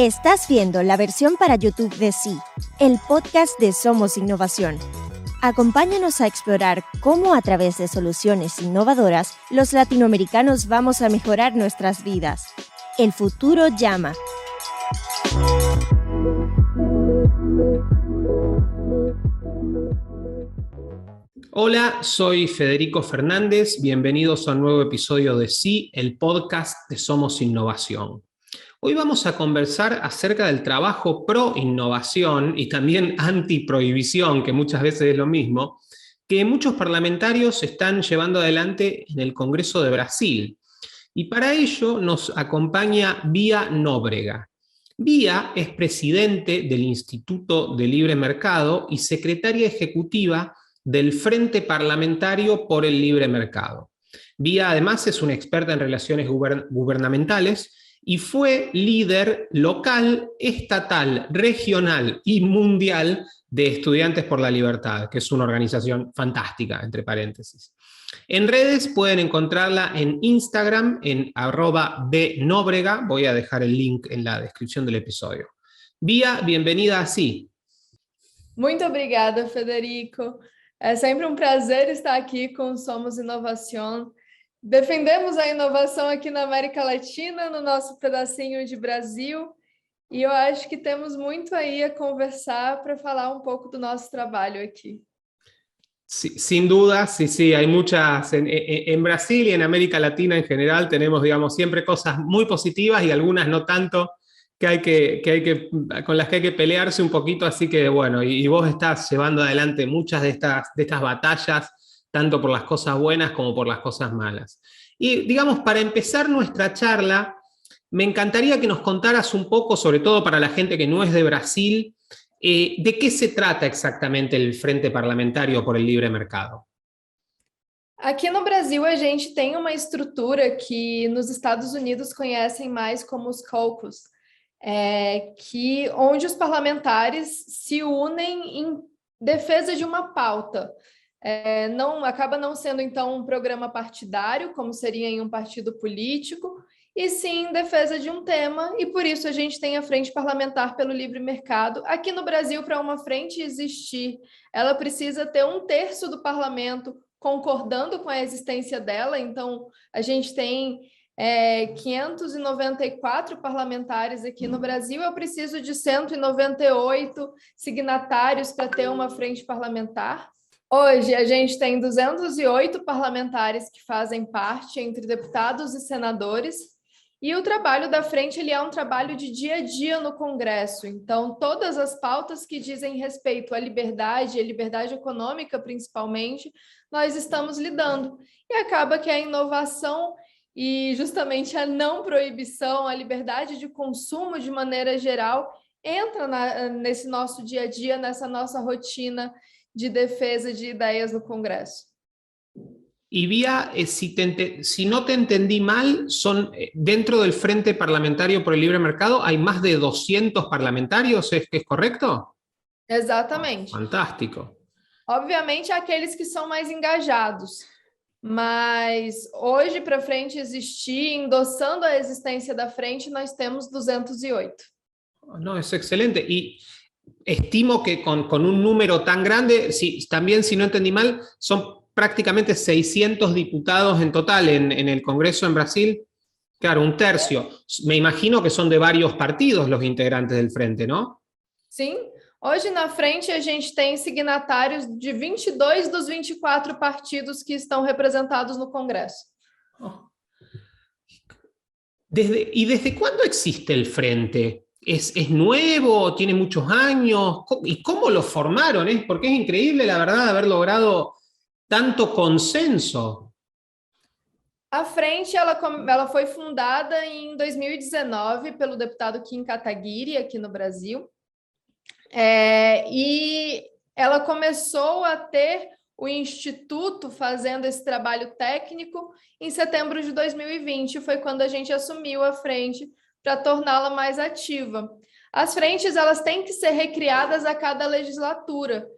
Estás viendo la versión para YouTube de Sí, el podcast de Somos Innovación. Acompáñanos a explorar cómo a través de soluciones innovadoras los latinoamericanos vamos a mejorar nuestras vidas. El futuro llama. Hola, soy Federico Fernández. Bienvenidos a un nuevo episodio de Sí, el podcast de Somos Innovación. Hoy vamos a conversar acerca del trabajo pro innovación y también anti prohibición, que muchas veces es lo mismo, que muchos parlamentarios están llevando adelante en el Congreso de Brasil. Y para ello nos acompaña Bia Nóbrega. Bia es presidente del Instituto de Libre Mercado y secretaria ejecutiva del Frente Parlamentario por el Libre Mercado. Bia además es una experta en relaciones gubernamentales y fue líder local, estatal, regional y mundial de Estudiantes por la Libertad, que es una organización fantástica, entre paréntesis. En redes pueden encontrarla en Instagram, en @bnobrega. Voy a dejar el link en la descripción del episodio. Bia, bienvenida a Sí. Muito obrigada, Federico. É sempre um prazer estar aqui com Somos Inovação. Defendemos a inovação aqui na América Latina, no nosso pedacinho de Brasil, e eu acho que temos muito aí a conversar para falar um pouco do nosso trabalho aqui. Sí, sin duda, sí, hay muchas, en Brasil y en América Latina en general tenemos, digamos, siempre cosas muy positivas y algunas no tanto, con las que hay que pelearse un poquito, así que bueno, y vos estás llevando adelante muchas de estas batallas, tanto por las cosas buenas como por las cosas malas. Y digamos, para empezar nuestra charla, me encantaría que nos contaras un poco, sobre todo para la gente que no es de Brasil, ¿de qué se trata exactamente el Frente Parlamentario por el Libre Mercado? Aqui no Brasil, a gente tem uma estrutura que nos Estados Unidos conhecem mais como os caucus, onde os parlamentares se unem em defesa de uma pauta. Acaba não sendo, então, um programa partidário, como seria em um partido político, e sim em defesa de um tema, e por isso a gente tem a Frente Parlamentar pelo Livre Mercado. Aqui no Brasil, para uma frente existir, ela precisa ter 1/3 do parlamento concordando com a existência dela, então a gente tem 594 parlamentares aqui no Brasil, eu preciso de 198 signatários para ter uma frente parlamentar. Hoje, a gente tem 208 parlamentares que fazem parte, entre deputados e senadores, e o trabalho da frente ele é um trabalho de dia a dia no Congresso. Então, todas as pautas que dizem respeito à liberdade econômica, principalmente, nós estamos lidando. E acaba que a inovação e justamente a não proibição, a liberdade de consumo de maneira geral, entra nesse nosso dia a dia, nessa nossa rotina de defesa de ideias no Congresso. Y Bia, si no te entendí mal, dentro del Frente Parlamentario por el Libre Mercado hay más de 200 parlamentarios, ¿es correcto? Exatamente. Fantástico. Obviamente, aqueles que são mais engajados, mas hoje, para a frente existir, endossando a existência da frente, nós temos 208. No, es excelente. Y estimo que con un número tan grande, también si no entendí mal, son prácticamente 600 diputados en total en el Congreso en Brasil. Claro, 1/3. Me imagino que son de varios partidos los integrantes del Frente, ¿no? Sim. Hoje, na frente, a gente tem signatários de 22 dos 24 partidos que estão representados no Congresso. ¿Desde cuándo existe el Frente? ¿Es nuevo? ¿Tiene muchos años? ¿Y cómo lo formaron? Porque es increíble, la verdad, haber logrado tanto consenso. A frente ela foi fundada em 2019 pelo deputado Kim Kataguiri, aqui no Brasil. E ela começou a ter o Instituto fazendo esse trabalho técnico em setembro de 2020, foi quando a gente assumiu a frente para torná-la mais ativa. As frentes elas têm que ser recriadas a cada legislatura.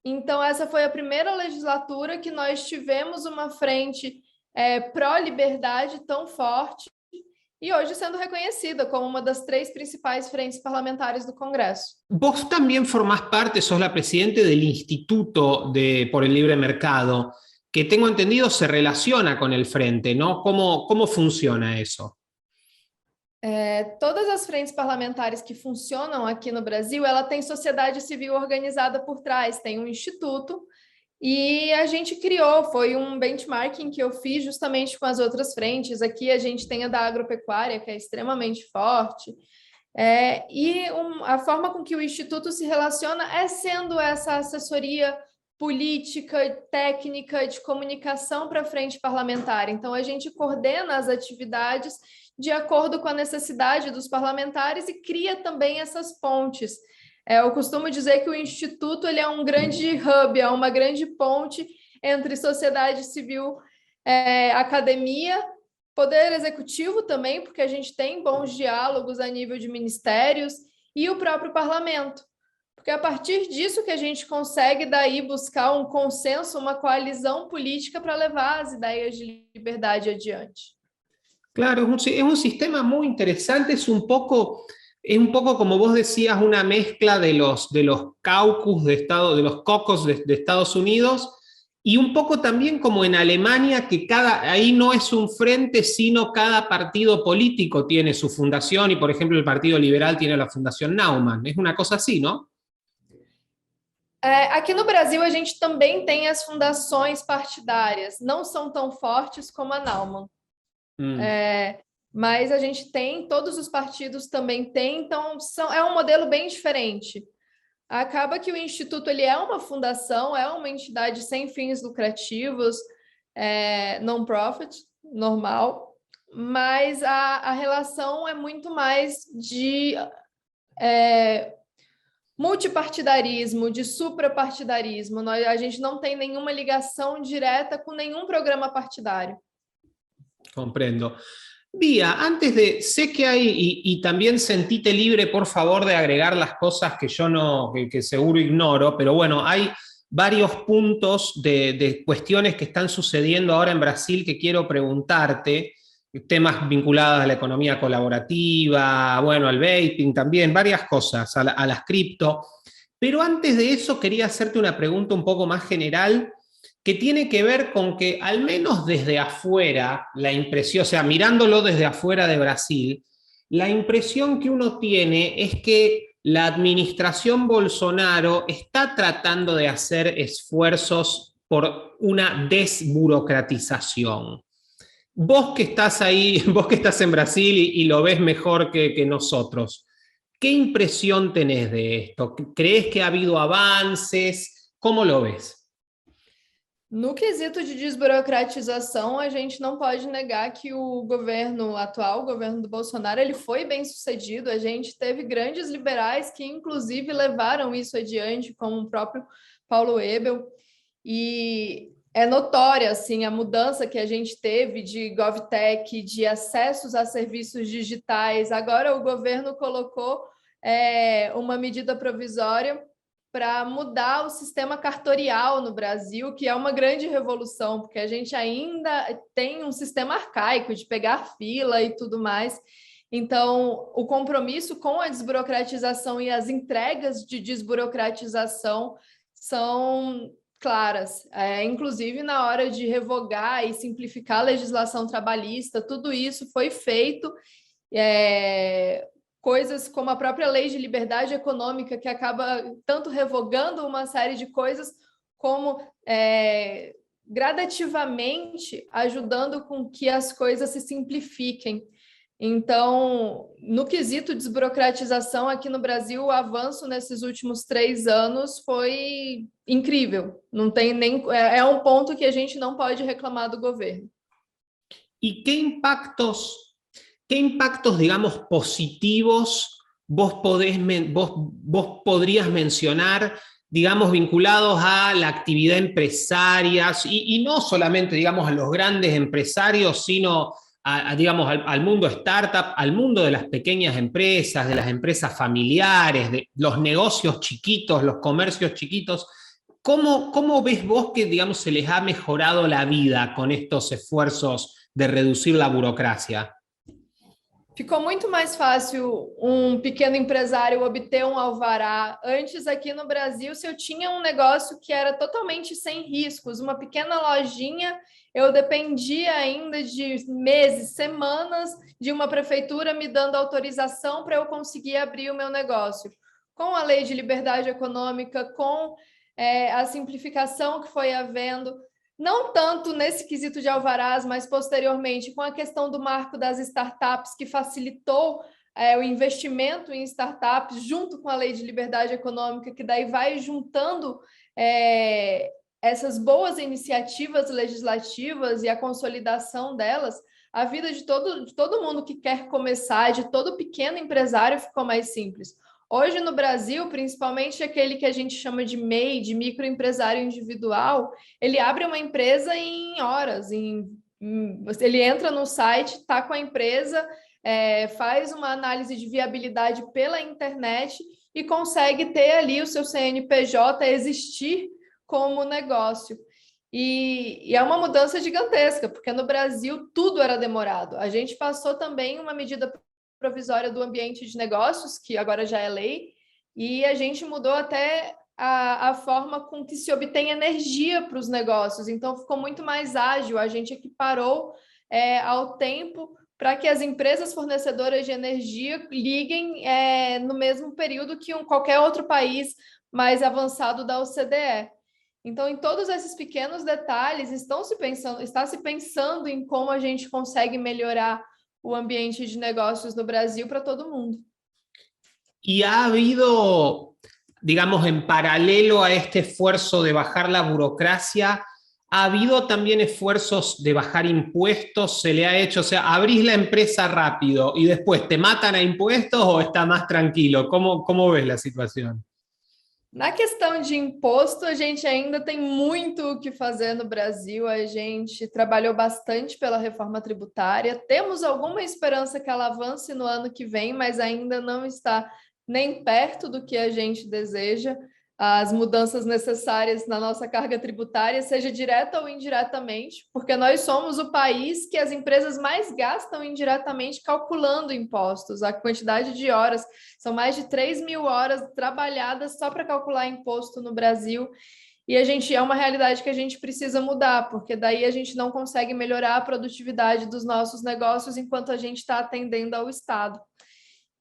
Então, essa foi a primeira legislatura que nós tivemos uma frente pró-liberdade tão forte e hoje sendo reconhecida como uma das 3 principais frentes parlamentares do Congresso. Vos también formás parte, sos la presidente del Instituto por el Libre Mercado, que tengo entendido se relaciona con el Frente, ¿no? ¿Cómo funciona eso? Todas as frentes parlamentares que funcionam aqui no Brasil, ela tem sociedade civil organizada por trás, tem um instituto, e a gente criou, foi um benchmarking que eu fiz justamente com as outras frentes. Aqui a gente tem a da agropecuária, que é extremamente forte, a forma com que o Instituto se relaciona é sendo essa assessoria política, técnica, de comunicação para a frente parlamentar. Então, a gente coordena as atividades de acordo com a necessidade dos parlamentares e cria também essas pontes. Eu costumo dizer que o Instituto ele é um grande hub, é uma grande ponte entre sociedade civil, academia, poder executivo também, porque a gente tem bons diálogos a nível de ministérios, e o próprio parlamento. Porque é a partir disso que a gente consegue daí buscar um consenso, uma coalizão política para levar as ideias de liberdade adiante. Claro, es un sistema muy interesante, es un poco como vos decías, una mezcla de los caucus de los caucus de Estados Unidos, y un poco también como en Alemania, que ahí no es un frente, sino cada partido político tiene su fundación, y por ejemplo el Partido Liberal tiene la Fundación Naumann. Es una cosa así, ¿no? Aqui no Brasil, a gente também tem as fundações partidárias, não são tão fortes como a Naumann. Mas a gente tem, todos os partidos também têm, então é um modelo bem diferente. Acaba que o Instituto ele é uma fundação, é uma entidade sem fins lucrativos, non-profit, normal, mas a relação é muito mais de multipartidarismo, de suprapartidarismo. A gente não tem nenhuma ligação direta com nenhum programa partidário. Comprendo. Bia, antes sé que hay, y también sentite libre, por favor, de agregar las cosas que yo que seguro ignoro, pero bueno, hay varios puntos de cuestiones que están sucediendo ahora en Brasil que quiero preguntarte, temas vinculados a la economía colaborativa, bueno, al vaping también, varias cosas, a las cripto. Pero antes de eso quería hacerte una pregunta un poco más general, que tiene que ver con que, al menos desde afuera, la impresión, o sea, mirándolo desde afuera de Brasil, la impresión que uno tiene es que la administración Bolsonaro está tratando de hacer esfuerzos por una desburocratización. Vos que estás ahí, vos que estás en Brasil y lo ves mejor que nosotros, ¿qué impresión tenés de esto? ¿Crees que ha habido avances? ¿Cómo lo ves? No quesito de desburocratização, a gente não pode negar que o governo atual, o governo do Bolsonaro, ele foi bem sucedido. A gente teve grandes liberais que, inclusive, levaram isso adiante, como o próprio Paulo Ebel. E é notória assim, a mudança que a gente teve de GovTech, de acessos a serviços digitais. Agora o governo colocou uma medida provisória para mudar o sistema cartorial no Brasil, que é uma grande revolução, porque a gente ainda tem um sistema arcaico de pegar fila e tudo mais. Então, o compromisso com a desburocratização e as entregas de desburocratização são claras. Inclusive, na hora de revogar e simplificar a legislação trabalhista, tudo isso foi feito. Coisas como a própria lei de liberdade econômica, que acaba tanto revogando uma série de coisas, como gradativamente ajudando com que as coisas se simplifiquem. Então, no quesito desburocratização aqui no Brasil, o avanço nesses últimos 3 anos foi incrível. Não tem nem, é um ponto que a gente não pode reclamar do governo. E que impactos, digamos, positivos vos podrías mencionar, digamos, vinculados a la actividad empresaria, y no solamente, digamos, a los grandes empresarios, sino digamos, al mundo startup, al mundo de las pequeñas empresas, de las empresas familiares, de los negocios chiquitos, los comercios chiquitos? ¿Cómo ves vos que, digamos, se les ha mejorado la vida con estos esfuerzos de reducir la burocracia? Ficou muito mais fácil um pequeno empresário obter um alvará. Antes, aqui no Brasil, se eu tinha um negócio que era totalmente sem riscos, uma pequena lojinha, eu dependia ainda de meses, semanas de uma prefeitura me dando autorização para eu conseguir abrir o meu negócio. Com a lei de liberdade econômica, com a simplificação que foi havendo, não tanto nesse quesito de alvarás, mas posteriormente com a questão do marco das startups, que facilitou o investimento em startups, junto com a lei de liberdade econômica, que daí vai juntando essas boas iniciativas legislativas e a consolidação delas, a vida de todo mundo que quer começar, de todo pequeno empresário, ficou mais simples. Hoje no Brasil, principalmente aquele que a gente chama de MEI, de microempresário individual, ele abre uma empresa em horas. Ele entra no site, está com a empresa, faz uma análise de viabilidade pela internet e consegue ter ali o seu CNPJ existir como negócio. E é uma mudança gigantesca, porque no Brasil tudo era demorado. A gente passou também uma medida provisória do ambiente de negócios, que agora já é lei, e a gente mudou até a forma com que se obtém energia para os negócios, então ficou muito mais ágil, a gente equiparou ao tempo para que as empresas fornecedoras de energia liguem no mesmo período que qualquer outro país mais avançado da OCDE. Então, em todos esses pequenos detalhes, está se pensando em como a gente consegue melhorar o ambiente de negocios no Brasil para todo mundo. Y ha habido, digamos, en paralelo a este esfuerzo de bajar la burocracia, ha habido también esfuerzos de bajar impuestos, se le ha hecho, o sea, abrís la empresa rápido y después te matan a impuestos o está más tranquilo. ¿Cómo ves la situación? Na questão de imposto, a gente ainda tem muito o que fazer no Brasil. A gente trabalhou bastante pela reforma tributária. Temos alguma esperança que ela avance no ano que vem, mas ainda não está nem perto do que a gente deseja. As mudanças necessárias na nossa carga tributária, seja direta ou indiretamente, porque nós somos o país que as empresas mais gastam indiretamente calculando impostos. A quantidade de horas, são mais de 3.000 horas trabalhadas só para calcular imposto no Brasil, e é uma realidade que a gente precisa mudar, porque daí a gente não consegue melhorar a produtividade dos nossos negócios enquanto a gente está atendendo ao Estado.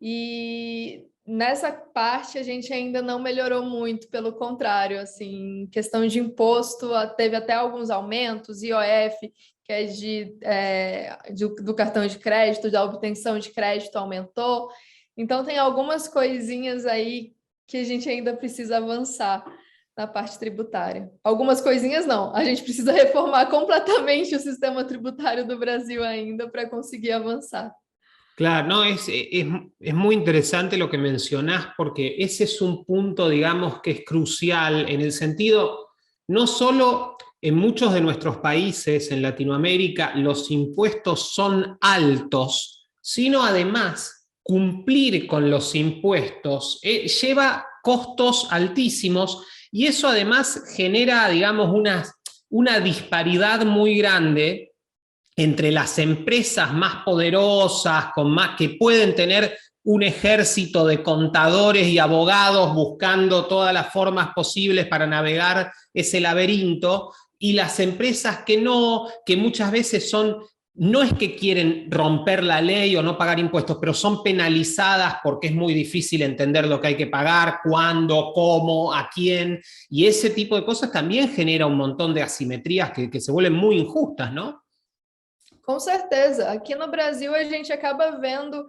E nessa parte a gente ainda não melhorou muito, pelo contrário, assim, questão de imposto, teve até alguns aumentos, IOF, que é do cartão de crédito, da obtenção de crédito aumentou, então tem algumas coisinhas aí que a gente ainda precisa avançar na parte tributária. Algumas coisinhas não, a gente precisa reformar completamente o sistema tributário do Brasil ainda para conseguir avançar. Claro, no, es muy interesante lo que mencionás porque ese es un punto, digamos, que es crucial en el sentido, no solo en muchos de nuestros países en Latinoamérica los impuestos son altos, sino además cumplir con los impuestos lleva costos altísimos y eso además genera, digamos, una disparidad muy grande entre las empresas más poderosas, que pueden tener un ejército de contadores y abogados buscando todas las formas posibles para navegar ese laberinto, y las empresas que muchas veces no es que quieren romper la ley o no pagar impuestos, pero son penalizadas porque es muy difícil entender lo que hay que pagar, cuándo, cómo, a quién, y ese tipo de cosas también genera un montón de asimetrías que se vuelven muy injustas, ¿no? Com certeza. Aqui no Brasil, a gente acaba vendo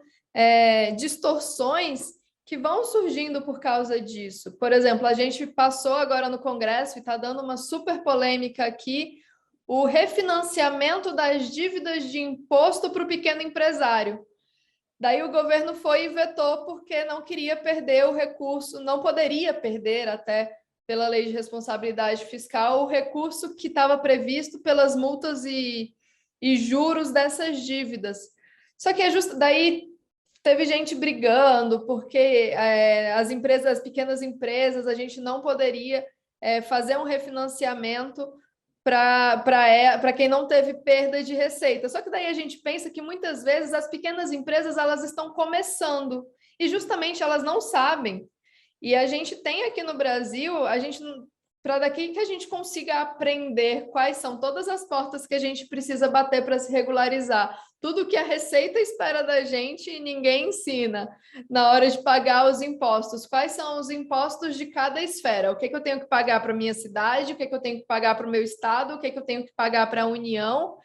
distorções que vão surgindo por causa disso. Por exemplo, a gente passou agora no Congresso e está dando uma super polêmica aqui, o refinanciamento das dívidas de imposto para o pequeno empresário. Daí o governo foi e vetou porque não queria perder o recurso, não poderia perder até pela lei de responsabilidade fiscal o recurso que estava previsto pelas multas e juros dessas dívidas. Só que daí teve gente brigando, porque as pequenas empresas, a gente não poderia fazer um refinanciamento para quem não teve perda de receita. Só que daí a gente pensa que muitas vezes as pequenas empresas elas estão começando e justamente elas não sabem. E a gente tem aqui no Brasil, para daqui que a gente consiga aprender quais são todas as portas que a gente precisa bater para se regularizar. Tudo que a Receita espera da gente e ninguém ensina na hora de pagar os impostos. Quais são os impostos de cada esfera? O que eu tenho que pagar para a minha cidade? O que eu tenho que pagar para o meu estado? O que eu tenho que pagar para a União?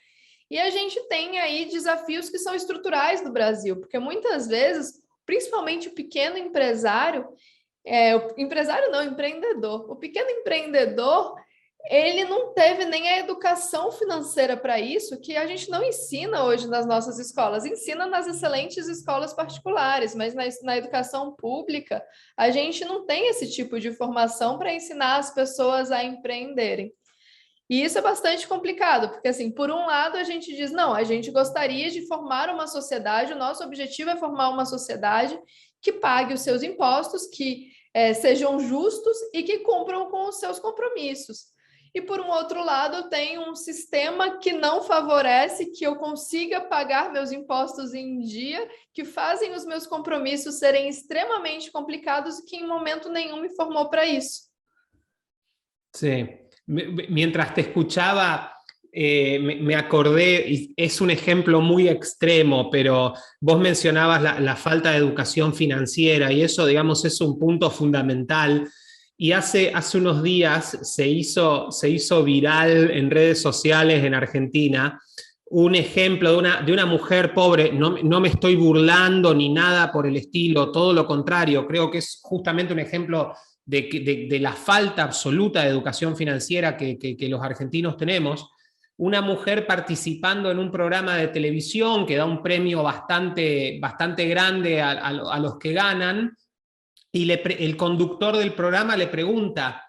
E a gente tem aí desafios que são estruturais do Brasil, porque muitas vezes, principalmente o pequeno empresário, empreendedor. O pequeno empreendedor, ele não teve nem a educação financeira para isso, que a gente não ensina hoje nas nossas escolas. Ensina nas excelentes escolas particulares, mas na educação pública, a gente não tem esse tipo de formação para ensinar as pessoas a empreenderem. E isso é bastante complicado, porque, assim, por um lado, a gente diz, não, a gente gostaria de formar uma sociedade, o nosso objetivo é formar uma sociedade que pague os seus impostos, que sejam justos e que cumpram com os seus compromissos. E, por um outro lado, tem um sistema que não favorece que eu consiga pagar meus impostos em dia, que fazem os meus compromissos serem extremamente complicados e que em momento nenhum me formou para isso. Sí. Mientras te escuchaba, me acordé, y es un ejemplo muy extremo, pero vos mencionabas la falta de educación financiera y eso, digamos, es un punto fundamental. Y hace unos días se hizo viral en redes sociales en Argentina un ejemplo de una mujer pobre. No me estoy burlando ni nada por el estilo, todo lo contrario, creo que es justamente un ejemplo de la falta absoluta de educación financiera que los argentinos tenemos. Una mujer participando en un programa de televisión que da un premio bastante grande a los que ganan, y el conductor del programa le pregunta,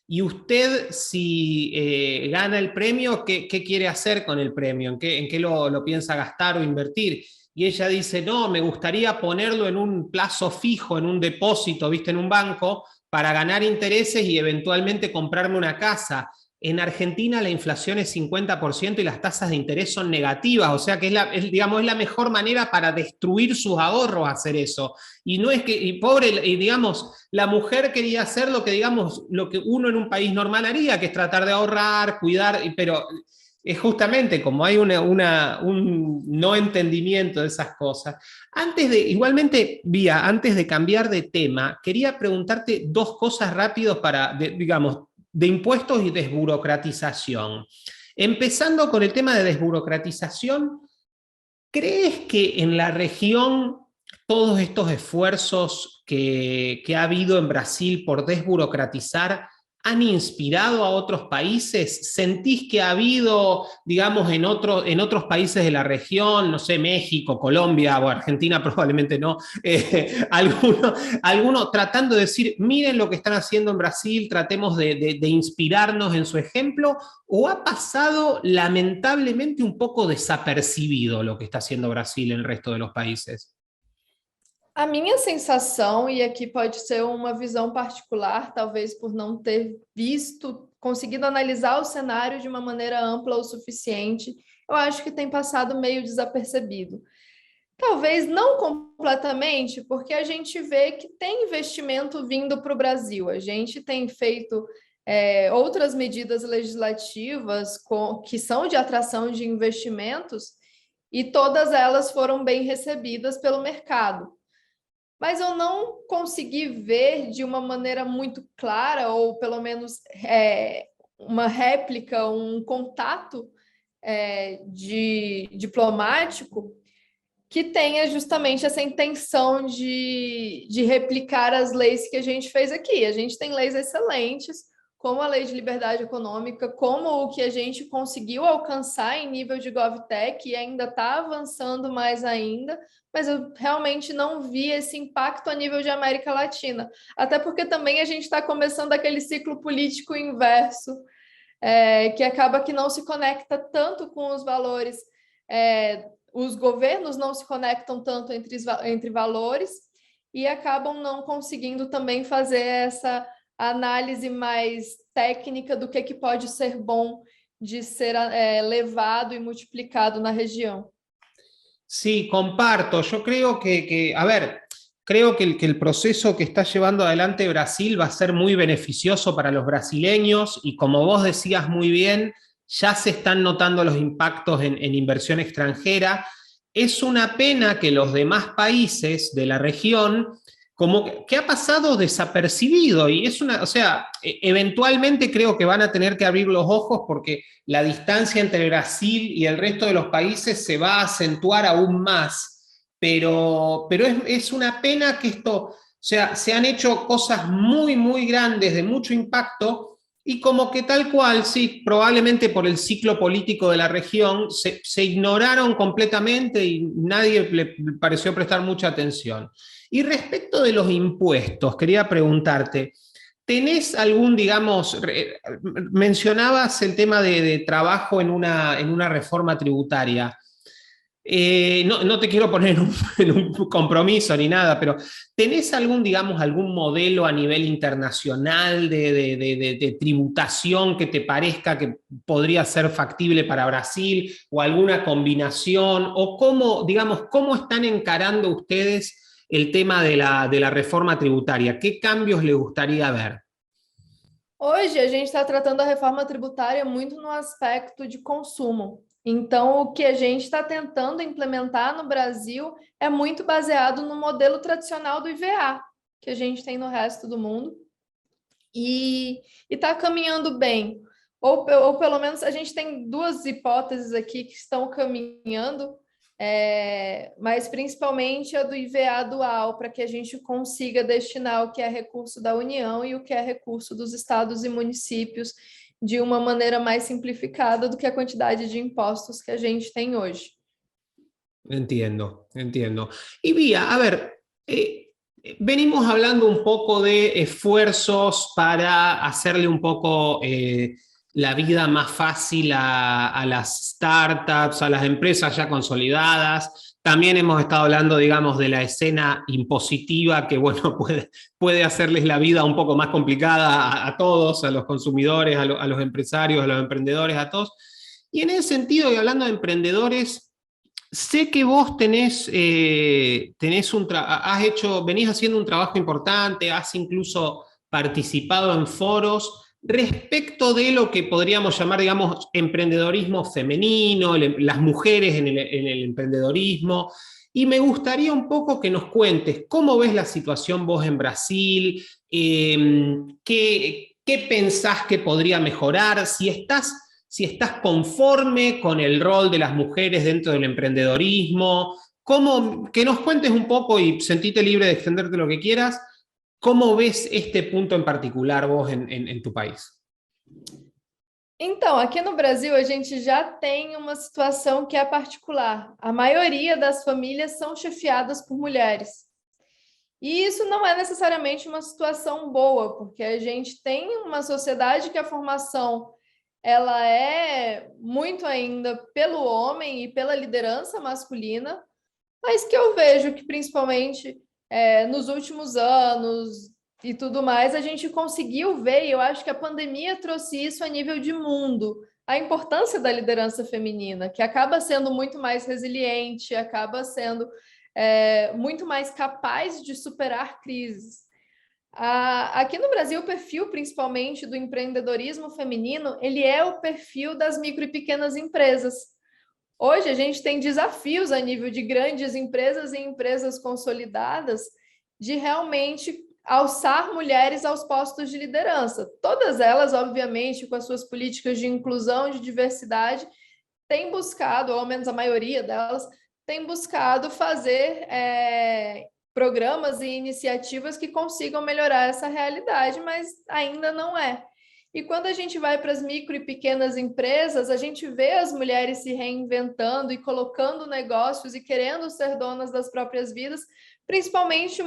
¿y usted si gana el premio, qué quiere hacer con el premio? ¿En qué lo piensa gastar o invertir? Y ella dice, no, me gustaría ponerlo en un plazo fijo, en un depósito, ¿viste? En un banco, para ganar intereses y eventualmente comprarme una casa. En Argentina la inflación es 50% y las tasas de interés son negativas, o sea que es la mejor manera para destruir sus ahorros hacer eso. Y no es que, y pobre, y digamos, la mujer quería hacer lo que uno en un país normal haría, que es tratar de ahorrar, cuidar, pero es justamente como hay un no entendimiento de esas cosas. Igualmente, Vía, antes de cambiar de tema, quería preguntarte dos cosas rápidos de impuestos y desburocratización. Empezando con el tema de desburocratización, ¿crees que en la región todos estos esfuerzos que ha habido en Brasil por desburocratizar han inspirado a otros países? ¿Sentís que ha habido, digamos, en otros países de la región, no sé, México, Colombia o Argentina probablemente no, alguno tratando de decir, miren lo que están haciendo en Brasil, tratemos de inspirarnos en su ejemplo, o ha pasado lamentablemente un poco desapercibido lo que está haciendo Brasil en el resto de los países? A minha sensação, e aqui pode ser uma visão particular, talvez por não ter conseguido analisar o cenário de uma maneira ampla o suficiente, eu acho que tem passado meio desapercebido. Talvez não completamente, porque a gente vê que tem investimento vindo para o Brasil. A gente tem feito outras medidas legislativas que são de atração de investimentos e todas elas foram bem recebidas pelo mercado. Mas eu não consegui ver de uma maneira muito clara, ou pelo menos uma réplica, um contato diplomático que tenha justamente essa intenção de replicar as leis que a gente fez aqui. A gente tem leis excelentes, como a Lei de Liberdade Econômica, como o que a gente conseguiu alcançar em nível de GovTech, e ainda está avançando mais ainda, mas eu realmente não vi esse impacto a nível de América Latina. Até porque também a gente está começando aquele ciclo político inverso, que acaba que não se conecta tanto com os valores, os governos não se conectam tanto entre valores e acabam não conseguindo também fazer essa análise mais técnica do que pode ser bom de ser levado y multiplicado na região. Sí, comparto. Yo creo a ver, creo que el proceso que está llevando adelante Brasil va a ser muy beneficioso para los brasileños y como vos decías muy bien, ya se están notando los impactos en inversión extranjera. Es una pena que los demás países de la región como que ha pasado desapercibido y es o sea, eventualmente creo que van a tener que abrir los ojos porque la distancia entre Brasil y el resto de los países se va a acentuar aún más, pero es una pena que o sea, se han hecho cosas muy, muy grandes, de mucho impacto, y como que tal cual, sí, probablemente por el ciclo político de la región, se ignoraron completamente y nadie le pareció prestar mucha atención. Y respecto de los impuestos, quería preguntarte, ¿tenés algún, digamos, mencionabas el tema de trabajo en una reforma tributaria? No te quiero poner en un compromiso ni nada, pero ¿tenés algún, digamos, algún modelo a nivel internacional de tributación que te parezca que podría ser factible para Brasil o alguna combinación? ¿O cómo, digamos, cómo están encarando ustedes el tema de la reforma tributaria? ¿Qué cambios les gustaría ver? Hoje, a gente está tratando a reforma tributária muito no aspecto de consumo. Então, o que a gente está tentando implementar no Brasil é muito baseado no modelo tradicional do IVA, que a gente tem no resto do mundo, e está caminhando bem. Ou pelo menos a gente tem duas hipóteses aqui que estão caminhando, mas principalmente a do IVA dual, para que a gente consiga destinar o que é recurso da União e o que é recurso dos estados e municípios de uma maneira mais simplificada do que a quantidade de impostos que a gente tem hoje. Entiendo, entiendo. Y Vía, a ver, venimos hablando un poco de esfuerzos para hacerle un poco la vida más fácil a las startups, a las empresas ya consolidadas. También hemos estado hablando, digamos, de la escena impositiva que, bueno, puede hacerles la vida un poco más complicada a todos, a los consumidores, a los empresarios, a los emprendedores, a todos. Y en ese sentido, y hablando de emprendedores, sé que vos venís haciendo un trabajo importante, has incluso participado en foros respecto de lo que podríamos llamar, digamos, emprendedorismo femenino, las mujeres en el emprendedorismo, y me gustaría un poco que nos cuentes cómo ves la situación vos en Brasil, qué pensás que podría mejorar, si estás conforme con el rol de las mujeres dentro del emprendedorismo, que nos cuentes un poco y sentite libre de extenderte lo que quieras. ¿Cómo ves este punto en particular vos en tu país? Então, aqui no Brasil, a gente já tem uma situação que é particular. A maioria das famílias são chefiadas por mulheres. E isso não é necessariamente uma situação boa, porque a gente tem uma sociedade que a formação ela é muito ainda pelo homem e pela liderança masculina, mas que eu vejo que principalmente nos últimos anos e tudo mais, a gente conseguiu ver, e eu acho que a pandemia trouxe isso a nível de mundo, a importância da liderança feminina, que acaba sendo muito mais resiliente, acaba sendo muito mais capaz de superar crises. Aqui no Brasil, o perfil, principalmente, do empreendedorismo feminino, ele é o perfil das micro e pequenas empresas. Hoje, a gente tem desafios a nível de grandes empresas e empresas consolidadas de realmente alçar mulheres aos postos de liderança. Todas elas, obviamente, com as suas políticas de inclusão, de diversidade, têm buscado, ou ao menos a maioria delas, tem buscado fazer programas e iniciativas que consigam melhorar essa realidade, mas ainda não é. E quando a gente vai para as micro e pequenas empresas, a gente vê as mulheres se reinventando e colocando negócios e querendo ser donas das próprias vidas, principalmente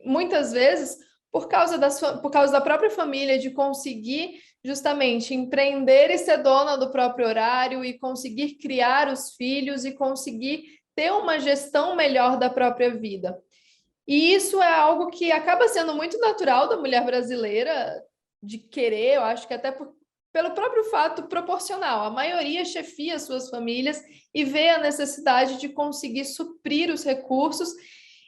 muitas vezes por causa da própria família, de conseguir justamente empreender e ser dona do próprio horário e conseguir criar os filhos e conseguir ter uma gestão melhor da própria vida. E isso é algo que acaba sendo muito natural da mulher brasileira, de querer, eu acho que até pelo próprio fato proporcional. A maioria chefia suas famílias e vê a necessidade de conseguir suprir os recursos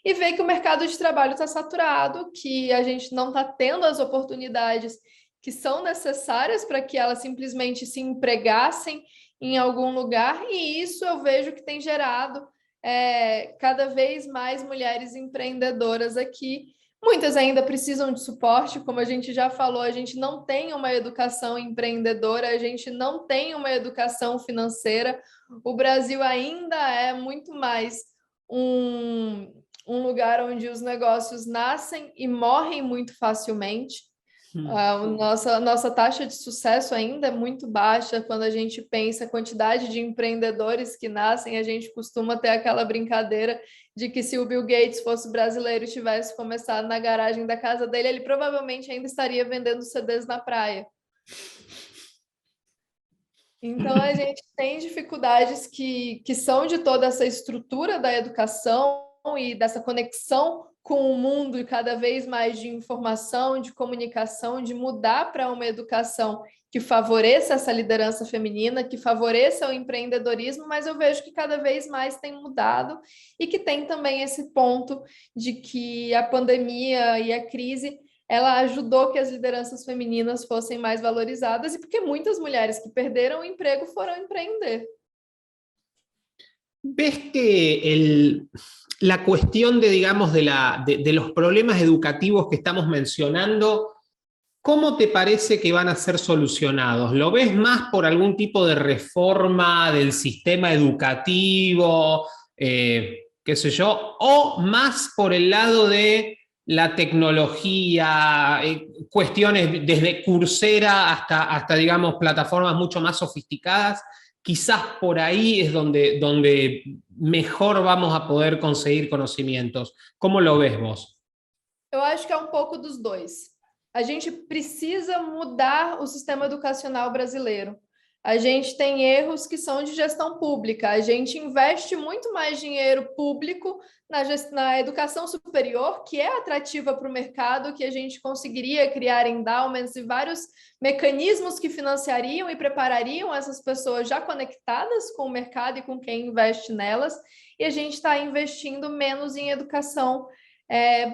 e vê que o mercado de trabalho está saturado, que a gente não está tendo as oportunidades que são necessárias para que elas simplesmente se empregassem em algum lugar, e isso eu vejo que tem gerado cada vez mais mulheres empreendedoras aqui. Muitas ainda precisam de suporte, como a gente já falou, a gente não tem uma educação empreendedora, a gente não tem uma educação financeira. O Brasil ainda é muito mais um lugar onde os negócios nascem e morrem muito facilmente. Nossa taxa de sucesso ainda é muito baixa. Quando a gente pensa a quantidade de empreendedores que nascem, a gente costuma ter aquela brincadeira de que se o Bill Gates fosse brasileiro e tivesse começado na garagem da casa dele, ele provavelmente ainda estaria vendendo CDs na praia. Então, a gente tem dificuldades que são de toda essa estrutura da educação e dessa conexão com o mundo e cada vez mais de informação, de comunicação, de mudar para uma educação que favoreça essa liderança feminina, que favoreça o empreendedorismo, mas eu vejo que cada vez mais tem mudado e que tem também esse ponto de que a pandemia e a crise ela ajudou que as lideranças femininas fossem mais valorizadas e porque muitas mulheres que perderam o emprego foram empreender. ¿Ves que la cuestión de, digamos, de los problemas educativos que estamos mencionando, cómo te parece que van a ser solucionados? ¿Lo ves más por algún tipo de reforma del sistema educativo, qué sé yo, o más por el lado de la tecnología, cuestiones desde Coursera hasta, digamos, plataformas mucho más sofisticadas? Quizás por ahí es donde mejor vamos a poder conseguir conocimientos. ¿Cómo lo ves vos? Eu acho que é um pouco dos dois. A gente precisa mudar o sistema educacional brasileiro. A gente tem erros que são de gestão pública. A gente investe muito mais dinheiro público na educação superior, que é atrativa para o mercado, que a gente conseguiria criar endowments e vários mecanismos que financiariam e preparariam essas pessoas já conectadas com o mercado e com quem investe nelas. E a gente está investindo menos em educação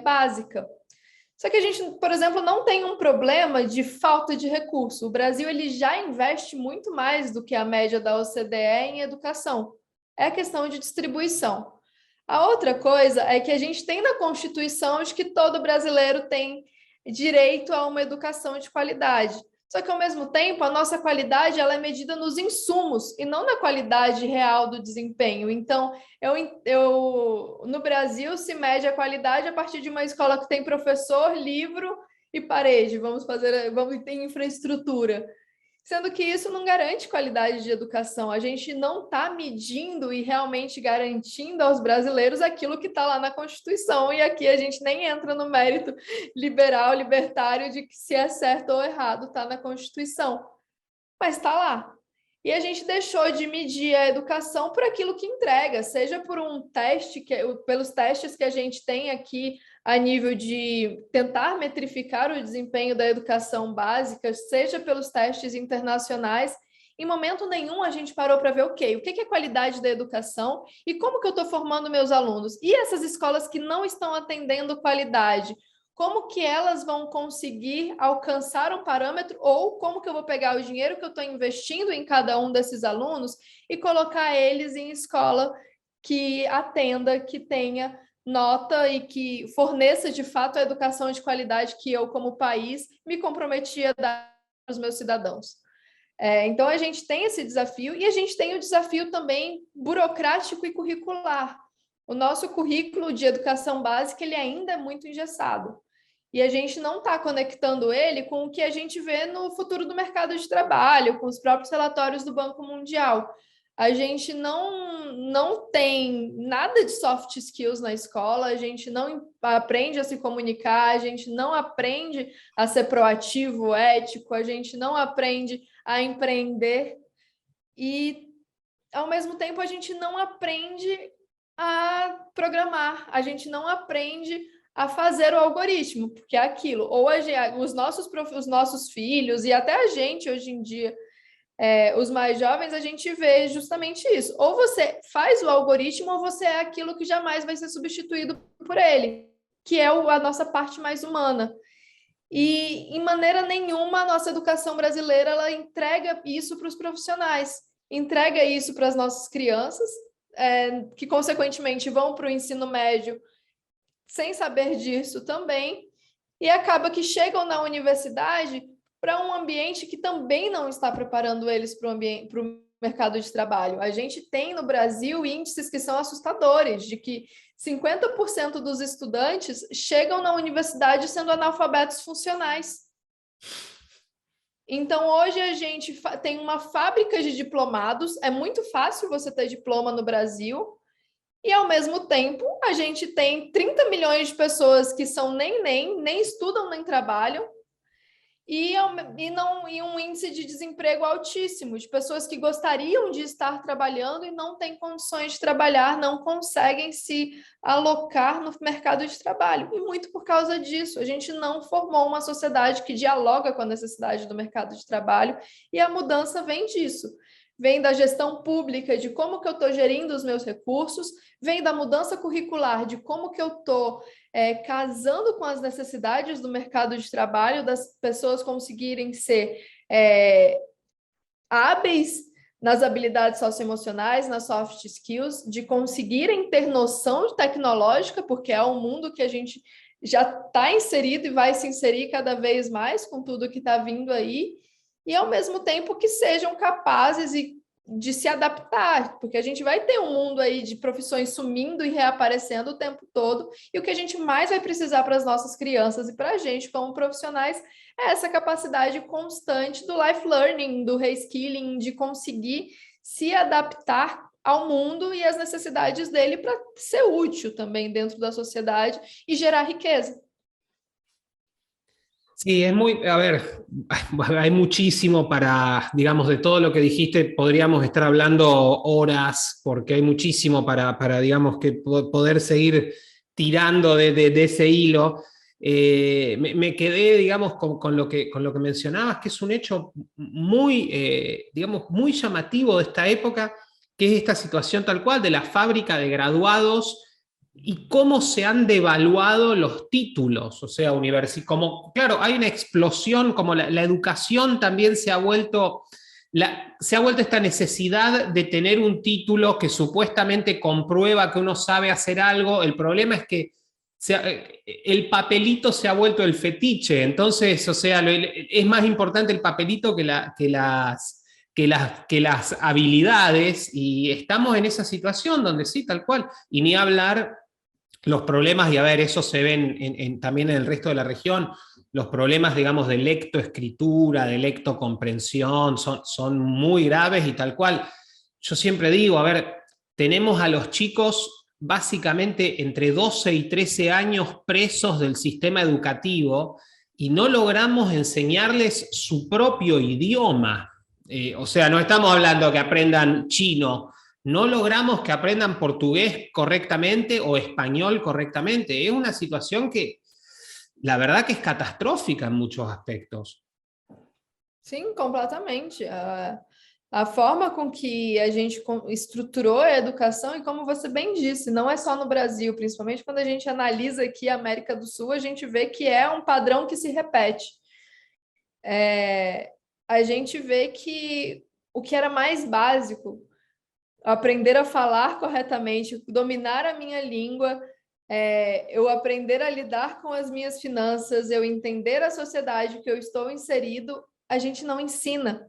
básica. Só que a gente, por exemplo, não tem um problema de falta de recurso. O Brasil ele já investe muito mais do que a média da OCDE em educação. É questão de distribuição. A outra coisa é que a gente tem na Constituição de que todo brasileiro tem direito a uma educação de qualidade. Só que, ao mesmo tempo, a nossa qualidade ela é medida nos insumos e não na qualidade real do desempenho. Então, no Brasil, se mede a qualidade a partir de uma escola que tem professor, livro e parede. Vamos ter infraestrutura. Sendo que isso não garante qualidade de educação. A gente não está medindo e realmente garantindo aos brasileiros aquilo que está lá na Constituição. E aqui a gente nem entra no mérito liberal, libertário, de que se é certo ou errado está na Constituição. Mas está lá. E a gente deixou de medir a educação por aquilo que entrega, seja por um teste, pelos testes que a gente tem aqui a nível de tentar metrificar o desempenho da educação básica, seja pelos testes internacionais. Em momento nenhum a gente parou para ver, o que é qualidade da educação e como que eu estou formando meus alunos. E essas escolas que não estão atendendo qualidade, como que elas vão conseguir alcançar um parâmetro ou como que eu vou pegar o dinheiro que eu estou investindo em cada um desses alunos e colocar eles em escola que atenda, que tenha nota e que forneça de fato a educação de qualidade que eu, como país, me comprometi a dar para os meus cidadãos. Então, a gente tem esse desafio e a gente tem o desafio também burocrático e curricular. O nosso currículo de educação básica ele ainda é muito engessado. E a gente não está conectando ele com o que a gente vê no futuro do mercado de trabalho, com os próprios relatórios do Banco Mundial. A gente não tem nada de soft skills na escola, a gente não aprende a se comunicar, a gente não aprende a ser proativo, ético, a gente não aprende a empreender e, ao mesmo tempo, a gente não aprende a programar, a gente não aprende a fazer o algoritmo, porque é aquilo. Ou os nossos filhos e até a gente hoje em dia, os mais jovens, a gente vê justamente isso. Ou você faz o algoritmo ou você é aquilo que jamais vai ser substituído por ele, que é a nossa parte mais humana. E, em maneira nenhuma, a nossa educação brasileira ela entrega isso para os profissionais, entrega isso para as nossas crianças, que, consequentemente, vão para o ensino médio sem saber disso também, e acaba que chegam na universidade para um ambiente que também não está preparando eles para o mercado de trabalho. A gente tem no Brasil índices que são assustadores, de que 50% dos estudantes chegam na universidade sendo analfabetos funcionais. Então, hoje a gente tem uma fábrica de diplomados, é muito fácil você ter diploma no Brasil, e, ao mesmo tempo, a gente tem 30 milhões de pessoas que são nem estudam, nem trabalham, e um índice de desemprego altíssimo, de pessoas que gostariam de estar trabalhando e não têm condições de trabalhar, não conseguem se alocar no mercado de trabalho. E muito por causa disso, a gente não formou uma sociedade que dialoga com a necessidade do mercado de trabalho, e a mudança vem disso. Vem da gestão pública, de como que eu estou gerindo os meus recursos, vem da mudança curricular, de como que eu estou casando com as necessidades do mercado de trabalho, das pessoas conseguirem ser hábeis nas habilidades socioemocionais, nas soft skills, de conseguirem ter noção tecnológica, porque é um mundo que a gente já está inserido e vai se inserir cada vez mais com tudo que está vindo aí, e, ao mesmo tempo, que sejam capazes de se adaptar, porque a gente vai ter um mundo aí de profissões sumindo e reaparecendo o tempo todo, e o que a gente mais vai precisar para as nossas crianças e para a gente como profissionais é essa capacidade constante do life learning, do reskilling, de conseguir se adaptar ao mundo e às necessidades dele para ser útil também dentro da sociedade e gerar riqueza. Sí, a ver, hay muchísimo digamos, de todo lo que dijiste, podríamos estar hablando horas, porque hay muchísimo digamos, que poder seguir tirando de ese hilo. Me quedé, digamos, con lo que mencionabas, que es un hecho muy, digamos, muy llamativo de esta época, que es esta situación tal cual de la fábrica de graduados y cómo se han devaluado los títulos, o sea, como, claro, hay una explosión, como la educación también se ha vuelto esta necesidad de tener un título que supuestamente comprueba que uno sabe hacer algo. El problema es que el papelito se ha vuelto el fetiche, entonces, o sea, es más importante el papelito que las habilidades, y estamos en esa situación donde sí, tal cual, y ni hablar los problemas, y a ver, eso se ven también en el resto de la región, los problemas, digamos, de lectoescritura, de lectocomprensión, son muy graves y tal cual. Yo siempre digo, a ver, tenemos a los chicos básicamente entre 12 y 13 años presos del sistema educativo y no logramos enseñarles su propio idioma. O sea, no estamos hablando que aprendan chino, no logramos que aprendan portugués correctamente o español correctamente. Es una situación que la verdad que es catastrófica en muchos aspectos. Sim, completamente. A forma com que a gente estruturou a educação, e como você bem disse, não é só no Brasil, principalmente quando a gente analisa aqui a América do Sul, a gente vê que é um padrão que se repete. A gente vê que o que era mais básico, aprender a falar corretamente, dominar a minha língua, eu aprender a lidar com as minhas finanças, eu entender a sociedade que eu estou inserido, a gente não ensina.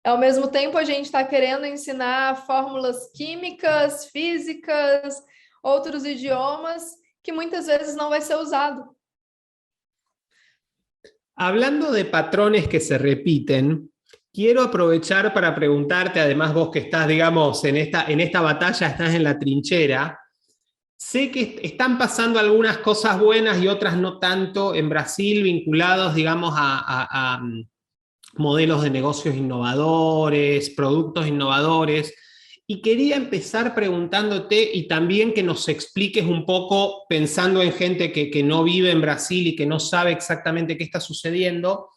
Ao mesmo tempo, a gente está querendo ensinar fórmulas químicas, físicas, outros idiomas, que muitas vezes não vai ser usado. Hablando de patrones que se repiten, quiero aprovechar para preguntarte, además vos que estás, digamos, en esta batalla, estás en la trinchera, sé que están pasando algunas cosas buenas y otras no tanto en Brasil, vinculados, digamos, a modelos de negocios innovadores, productos innovadores, Y quería empezar preguntándote y también que nos expliques un poco, pensando en gente que no vive en Brasil y que no sabe exactamente qué está sucediendo.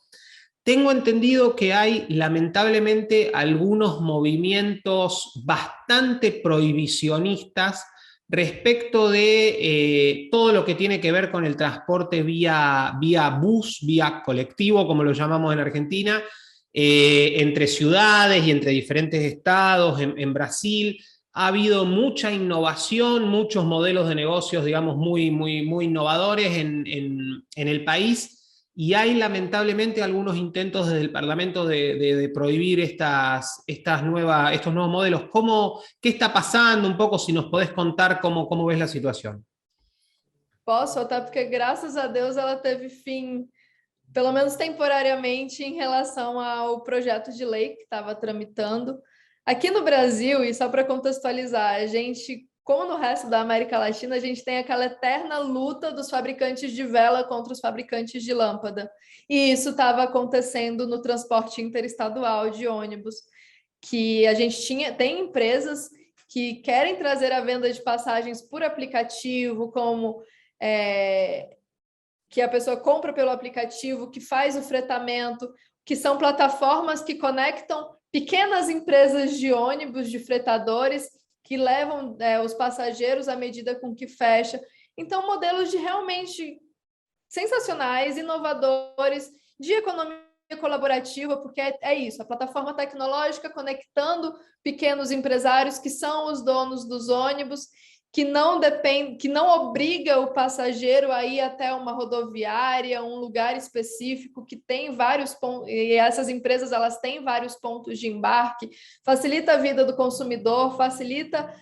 Tengo entendido que hay lamentablemente algunos movimientos bastante prohibicionistas respecto de todo lo que tiene que ver con el transporte vía bus, vía colectivo, como lo llamamos en Argentina, entre ciudades y entre diferentes estados en Brasil. Ha habido mucha innovación, muchos modelos de negocios, digamos, muy innovadores en el país. Y hay lamentablemente algunos intentos desde el Parlamento de prohibir estos nuevos modelos. ¿Qué está pasando? Un poco, si nos podés contar cómo ves la situación. Posso, até porque, graças a Deus, ela teve fim, pelo menos temporariamente, em relação ao projeto de lei que estava tramitando. Aqui no Brasil, e só para contextualizar, a gente, como no resto da América Latina, a gente tem aquela eterna luta dos fabricantes de vela contra os fabricantes de lâmpada. E isso estava acontecendo no transporte interestadual de ônibus, que a gente tem empresas que querem trazer a venda de passagens por aplicativo, como que a pessoa compra pelo aplicativo, que faz o fretamento, que são plataformas que conectam pequenas empresas de ônibus, de fretadores, que levam os passageiros à medida com que fecha. Então, modelos de realmente sensacionais, inovadores, de economia colaborativa, porque é isso, a plataforma tecnológica conectando pequenos empresários que são os donos dos ônibus, que não obriga o passageiro a ir até uma rodoviária, um lugar específico que tem vários pontos, e essas empresas elas têm vários pontos de embarque, facilita a vida do consumidor, facilita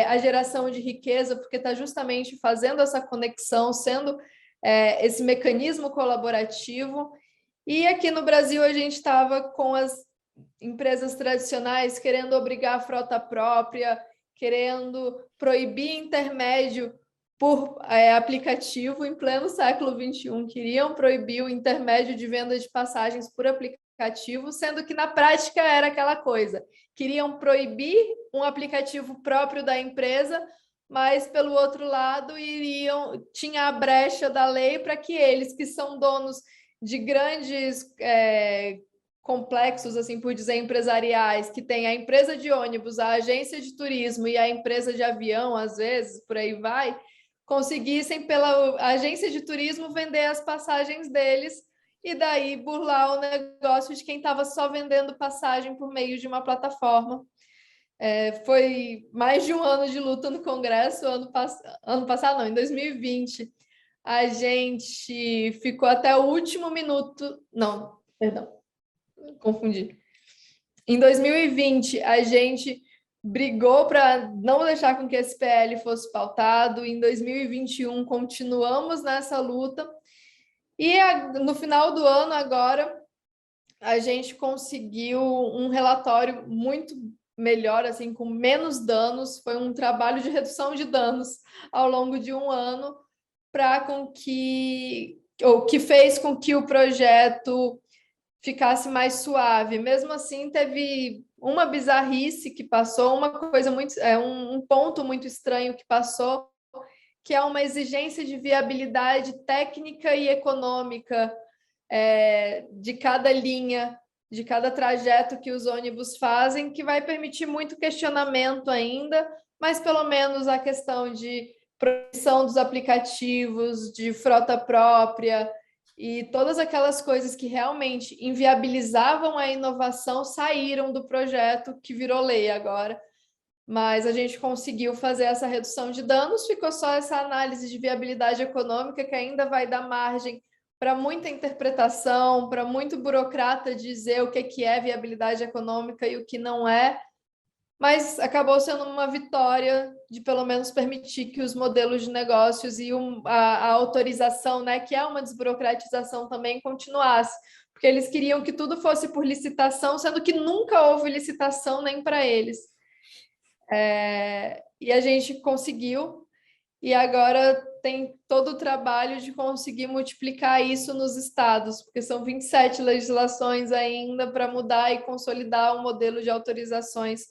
a geração de riqueza, porque está justamente fazendo essa conexão, sendo esse mecanismo colaborativo. E aqui no Brasil a gente estava com as empresas tradicionais querendo obrigar a frota própria, querendo proibir intermédio por aplicativo em pleno século XXI, queriam proibir o intermédio de venda de passagens por aplicativo, sendo que na prática era aquela coisa, queriam proibir um aplicativo próprio da empresa, mas pelo outro lado tinha a brecha da lei para que eles, que são donos de grandes complexos, assim por dizer, empresariais, que tem a empresa de ônibus, a agência de turismo e a empresa de avião, às vezes, por aí vai, conseguissem pela agência de turismo vender as passagens deles e daí burlar o negócio de quem estava só vendendo passagem por meio de uma plataforma. Foi mais de um ano de luta no Congresso, ano passado não, em 2020, a gente ficou até o último minuto, não, perdão, confundi. Em 2020, a gente brigou para não deixar com que esse PL fosse pautado. Em 2021, continuamos nessa luta. E no final do ano, agora, a gente conseguiu um relatório muito melhor, assim, com menos danos. Foi um trabalho de redução de danos ao longo de um ano, que fez com que o projeto ficasse mais suave. Mesmo assim, teve uma bizarrice que passou, uma coisa muito, um ponto muito estranho que passou, que é uma exigência de viabilidade técnica e econômica de cada linha, de cada trajeto que os ônibus fazem, que vai permitir muito questionamento ainda, mas pelo menos a questão de proibição dos aplicativos, de frota própria, e todas aquelas coisas que realmente inviabilizavam a inovação saíram do projeto, que virou lei agora. Mas a gente conseguiu fazer essa redução de danos, ficou só essa análise de viabilidade econômica, que ainda vai dar margem para muita interpretação, para muito burocrata dizer o que é viabilidade econômica e o que não é, mas acabou sendo uma vitória de pelo menos permitir que os modelos de negócios e a autorização, né, que é uma desburocratização também, continuasse, porque eles queriam que tudo fosse por licitação, sendo que nunca houve licitação nem para eles. E a gente conseguiu, e agora tem todo o trabalho de conseguir multiplicar isso nos estados, porque são 27 legislações ainda para mudar e consolidar um modelo de autorizações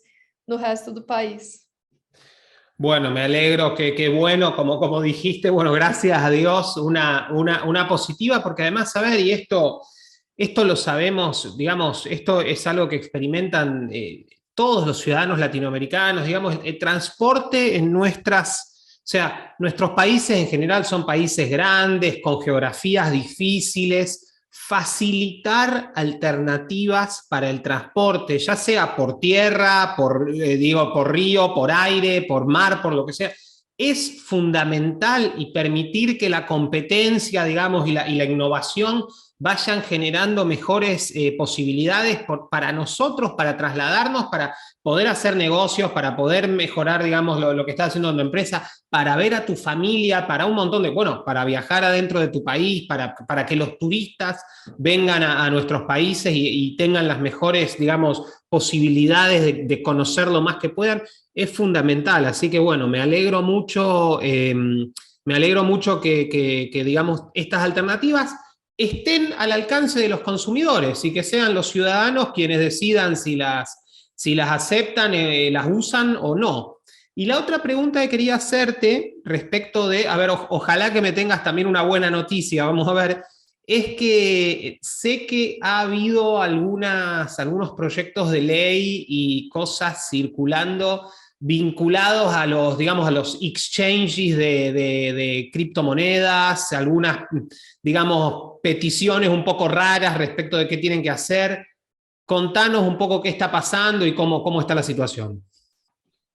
no resto do país. Bueno, me alegro, que bueno, como dijiste, bueno, gracias a Dios, una positiva, porque además, a ver, y esto lo sabemos, digamos, esto es algo que experimentan todos los ciudadanos latinoamericanos, digamos, el transporte en o sea, nuestros países en general son países grandes, con geografías difíciles. Facilitar alternativas para el transporte, ya sea por tierra, por río, por aire, por mar, por lo que sea, es fundamental, y permitir que la competencia, digamos, y la innovación vayan generando mejores posibilidades para nosotros, para trasladarnos, para poder hacer negocios, para poder mejorar, digamos, lo que estás haciendo en tu empresa, para ver a tu familia, para un montón bueno, para viajar adentro de tu país, para que los turistas vengan a nuestros países y tengan las mejores, digamos, posibilidades de conocer lo más que puedan, es fundamental. Así que bueno, me alegro mucho que digamos, estas alternativas estén al alcance de los consumidores y que sean los ciudadanos quienes decidan si las aceptan, las usan o no. Y la otra pregunta que quería hacerte respecto de, a ver, ojalá que me tengas también una buena noticia, vamos a ver, es que sé que ha habido algunos proyectos de ley y cosas circulando vinculados a digamos, a los exchanges de criptomonedas, algunas, digamos, peticiones un poco raras respecto de qué tienen que hacer. Contanos un pouco o que está passando e como está a situação.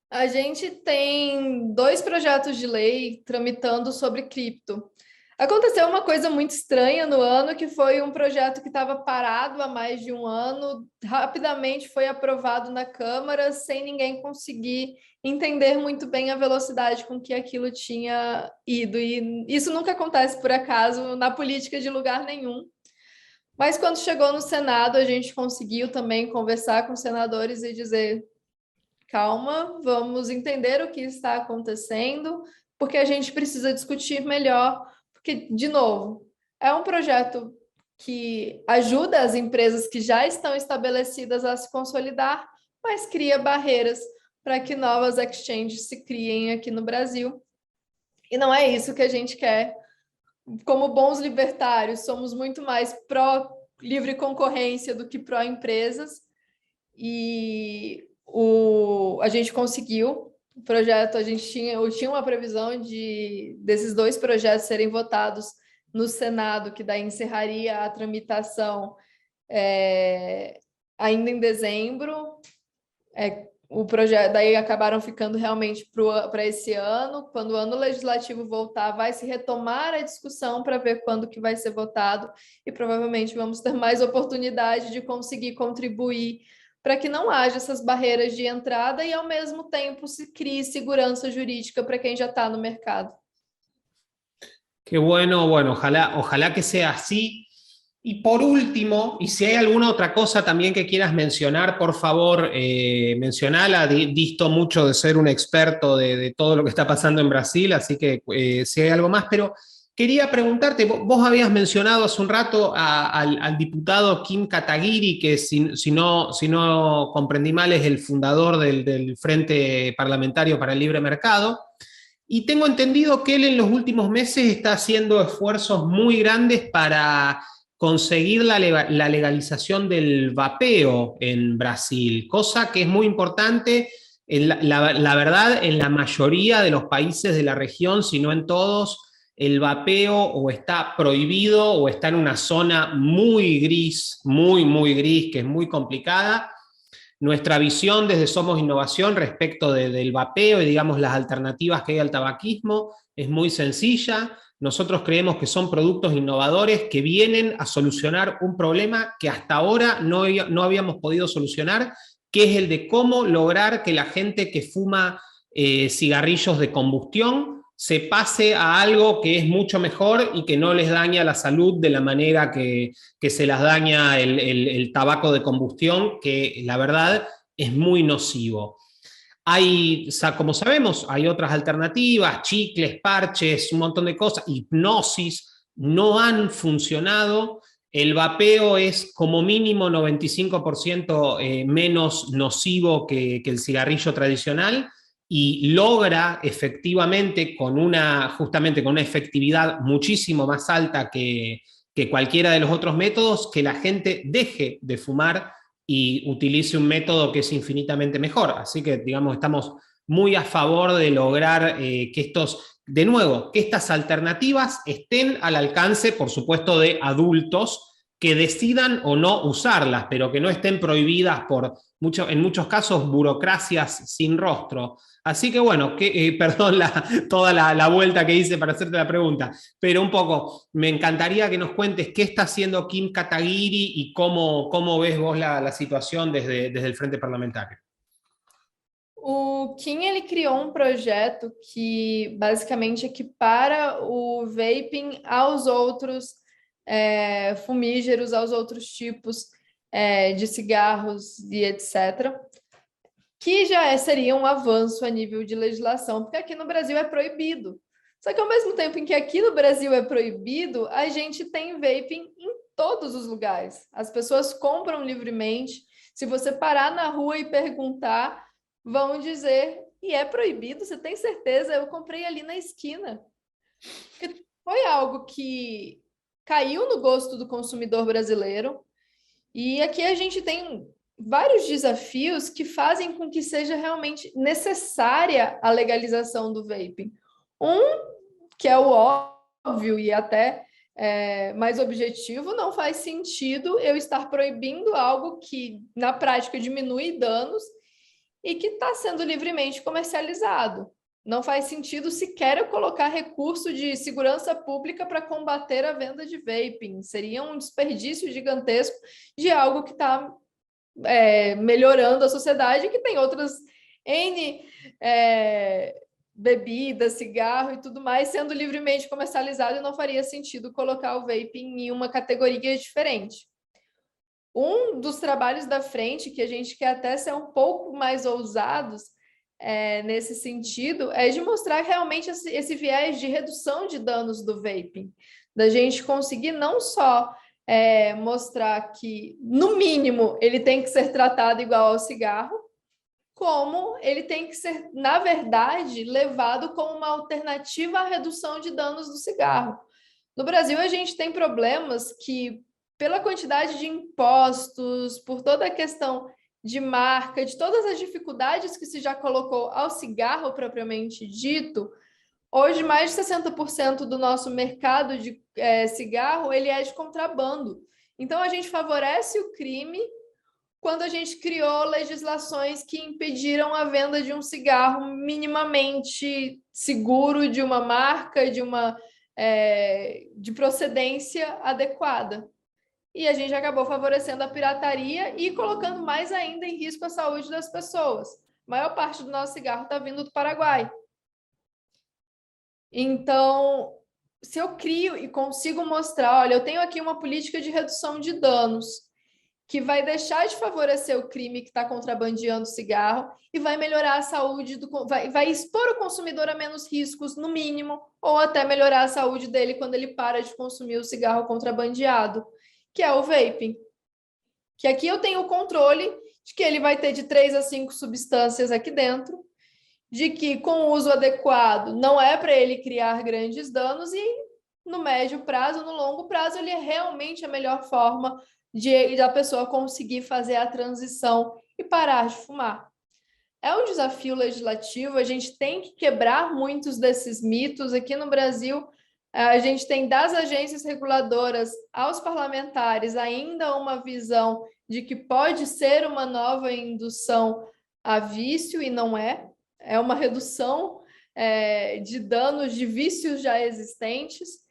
A gente tem 2 projetos de lei tramitando sobre cripto. Aconteceu uma coisa muito estranha no ano, que foi um projeto que estava parado há mais de um ano, rapidamente foi aprovado na Câmara, sem ninguém conseguir entender muito bem a velocidade com que aquilo tinha ido. E isso nunca acontece por acaso na política de lugar nenhum. Mas quando chegou no Senado, a gente conseguiu também conversar com os senadores e dizer: calma, vamos entender o que está acontecendo, porque a gente precisa discutir melhor, porque, de novo, é um projeto que ajuda as empresas que já estão estabelecidas a se consolidar, mas cria barreiras para que novas exchanges se criem aqui no Brasil. E não é isso que a gente quer. Como bons libertários, somos muito mais pró-livre concorrência do que pró-empresas. E a gente conseguiu o projeto, eu tinha uma previsão desses 2 projetos serem votados no Senado, que daí encerraria a tramitação ainda em dezembro. O projeto daí acabaram ficando realmente para esse ano. Quando o ano legislativo voltar, vai se retomar a discussão para ver quando que vai ser votado, e provavelmente vamos ter mais oportunidade de conseguir contribuir para que não haja essas barreiras de entrada e, ao mesmo tempo, se crie segurança jurídica para quem já está no mercado. Qué bueno, ojalá que sea así. Y por último, y si hay alguna otra cosa también que quieras mencionar, por favor, mencionala. Disto mucho de ser un experto de todo lo que está pasando en Brasil, así que si hay algo más, pero quería preguntarte, vos habías mencionado hace un rato al diputado Kim Kataguiri, que si no comprendí mal es el fundador del Frente Parlamentario para el Libre Mercado, y tengo entendido que él en los últimos meses está haciendo esfuerzos muy grandes para conseguir la legalización del vapeo en Brasil, cosa que es muy importante. La verdad, en la mayoría de los países de la región, si no en todos, el vapeo o está prohibido o está en una zona muy gris, muy gris, que es muy complicada. Nuestra visión desde Somos Innovación respecto del vapeo y, digamos, las alternativas que hay al tabaquismo es muy sencilla. Nosotros creemos que son productos innovadores que vienen a solucionar un problema que hasta ahora no habíamos podido solucionar, que es el de cómo lograr que la gente que fuma cigarrillos de combustión se pase a algo que es mucho mejor y que no les daña la salud de la manera que se las daña el tabaco de combustión, que la verdad es muy nocivo. Como sabemos, hay otras alternativas, chicles, parches, un montón de cosas, hipnosis, no han funcionado. el vapeo es como mínimo 95% menos nocivo que el cigarrillo tradicional y logra efectivamente justamente con una efectividad muchísimo más alta que cualquiera de los otros métodos, que la gente deje de fumar y utilice un método que es infinitamente mejor. Así que, digamos, estamos muy a favor de lograr de nuevo, que estas alternativas estén al alcance, por supuesto, de adultos que decidan o no usarlas, pero que no estén prohibidas en muchos casos, burocracias sin rostro. Así que bueno, perdón toda la vuelta que hice para hacerte la pregunta, pero un poco, me encantaría que nos cuentes qué está haciendo Kim Kataguiri y cómo ves vos la situación desde el Frente Parlamentario. O Kim, ele criou projeto que basicamente equipara o vaping aos outros fumígeros, aos outros tipos de cigarros e etc., que já seria um avanço a nível de legislação, porque aqui no Brasil é proibido. Só que ao mesmo tempo em que aqui no Brasil é proibido, a gente tem vaping em todos os lugares. As pessoas compram livremente. Se você parar na rua e perguntar, vão dizer, e é proibido? Você tem certeza? Eu comprei ali na esquina. Foi algo que caiu no gosto do consumidor brasileiro, e aqui a gente tem vários desafios que fazem com que seja realmente necessária a legalização do vaping. Que é o óbvio e até mais objetivo, não faz sentido eu estar proibindo algo que, na prática, diminui danos e que está sendo livremente comercializado. Não faz sentido sequer eu colocar recurso de segurança pública para combater a venda de vaping. Seria um desperdício gigantesco de algo que está melhorando a sociedade, que tem outras N bebidas, cigarro e tudo mais sendo livremente comercializado, e não faria sentido colocar o vaping em uma categoria diferente. Um dos trabalhos da frente, que a gente quer até ser um pouco mais ousados nesse sentido, é de mostrar realmente esse viés de redução de danos do vaping, da gente conseguir não só mostrar que, no mínimo, ele tem que ser tratado igual ao cigarro, como ele tem que ser, na verdade, levado como uma alternativa à redução de danos do cigarro. No Brasil, a gente tem problemas que, pela quantidade de impostos, por toda a questão de marca, de todas as dificuldades que se já colocou ao cigarro propriamente dito, hoje mais de 60% do nosso mercado de cigarro ele é de contrabando. Então, a gente favorece o crime quando a gente criou legislações que impediram a venda de um cigarro minimamente seguro, de uma marca, de procedência adequada. E a gente acabou favorecendo a pirataria e colocando mais ainda em risco a saúde das pessoas. A maior parte do nosso cigarro está vindo do Paraguai. Então, se eu crio e consigo mostrar, olha, eu tenho aqui uma política de redução de danos que vai deixar de favorecer o crime que está contrabandeando cigarro e vai melhorar a saúde, vai expor o consumidor a menos riscos, no mínimo, ou até melhorar a saúde dele quando ele para de consumir o cigarro contrabandeado, que é o vaping. Que aqui eu tenho o controle de que ele vai ter de 3 a 5 substâncias aqui dentro, de que com o uso adequado não é para ele criar grandes danos e no médio prazo, no longo prazo, ele é realmente a melhor forma da pessoa conseguir fazer a transição e parar de fumar. É um desafio legislativo, a gente tem que quebrar muitos desses mitos. Aqui no Brasil, a gente tem das agências reguladoras aos parlamentares ainda uma visão de que pode ser uma nova indução a vício e não é. É uma redução de danos de vícios já existentes.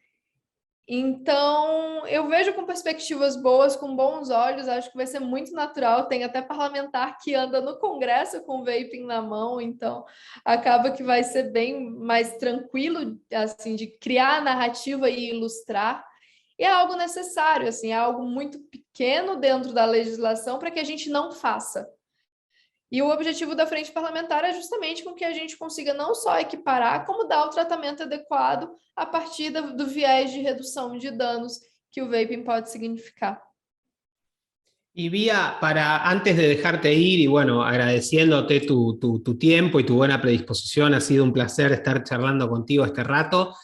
Então, eu vejo com perspectivas boas, com bons olhos, acho que vai ser muito natural. Tem até parlamentar que anda no Congresso com vaping na mão, então acaba que vai ser bem mais tranquilo, assim, de criar a narrativa e ilustrar. E é algo necessário, assim, é algo muito pequeno dentro da legislação para que a gente não faça. E o objetivo da frente parlamentar é justamente com que a gente consiga não só equiparar, como dar o tratamento adequado a partir do viés de redução de danos que o vaping pode significar. Y Bia, antes de dejarte ir y bueno, agradeciéndote tu tiempo y tu buena predisposición, ha sido un placer estar charlando contigo este rato.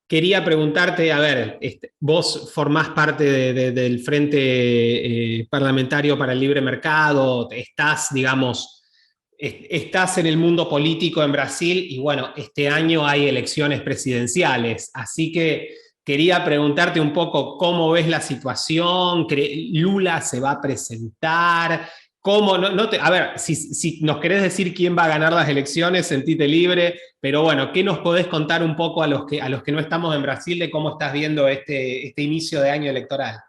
Quería preguntarte, a ver, vos formás parte del Frente Parlamentario para el Libre Mercado, estás en el mundo político en Brasil y bueno, este año hay elecciones presidenciales, así que quería preguntarte un poco cómo ves la situación. ¿Lula se va a presentar? ¿Cómo? A ver, si nos querés decir quién va a ganar las elecciones, sentite libre, pero bueno, ¿qué nos podés contar un poco a los que no estamos en Brasil de cómo estás viendo este inicio de año electoral?